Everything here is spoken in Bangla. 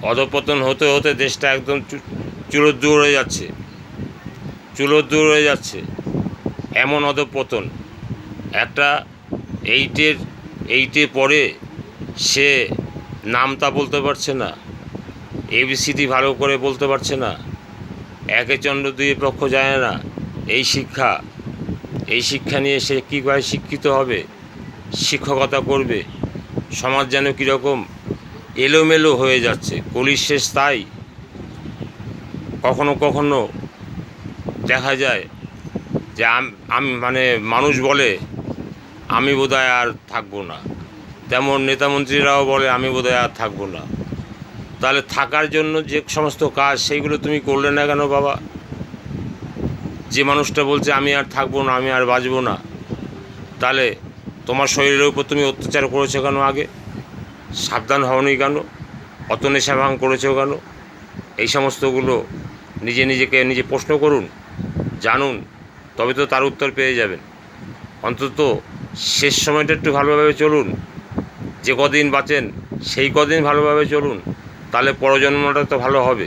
অধঃপতন হতে হতে দেশটা একদম চুলোদ্দুর হয়ে যাচ্ছে, চুলোদ্দুর হয়ে যাচ্ছে। এমন অধঃপতন, একটা এইটে পরে সে নামতা বলতে পারছে না, এবিসিডি ভালো করে বলতে পারছে না, একে চন্দ্র দুই পক্ষ যায় না। এই শিক্ষা নিয়ে সে কীভাবে শিক্ষিত হবে, শিক্ষকতা করবে? সমাজ যেন কীরকম এলোমেলো হয়ে যাচ্ছে, কলির শেষ তাই। কখনো কখনো দেখা যায় যে আমি মানে মানুষ বলে আমি বোধহয় আর থাকবো না, তেমন নেতামন্ত্রীরাও বলে আমি বোধহয় আর থাকবো না। তাহলে থাকার জন্য যে সমস্ত কাজ সেইগুলো তুমি করলে না কেন বাবা? যে মানুষটা বলছে আমি আর থাকবো না, আমি আর বাঁচবো না, তাহলে তোমার শরীরের উপর তুমি অত্যাচার করেছো কেন? আগে সাবধান হওনি কেন? অত নেশা ভাঙ করেছো কেন? এই সমস্তগুলো নিজেকে নিজে প্রশ্ন করুন, জানুন, তবে তো তার উত্তর পেয়ে যাবেন। অন্তত শেষ সময়টা একটু ভালোভাবে চলুন, যে কদিন বাঁচেন সেই কদিন ভালোভাবে চলুন, তাহলে পরজন্মটা তো ভালো হবে।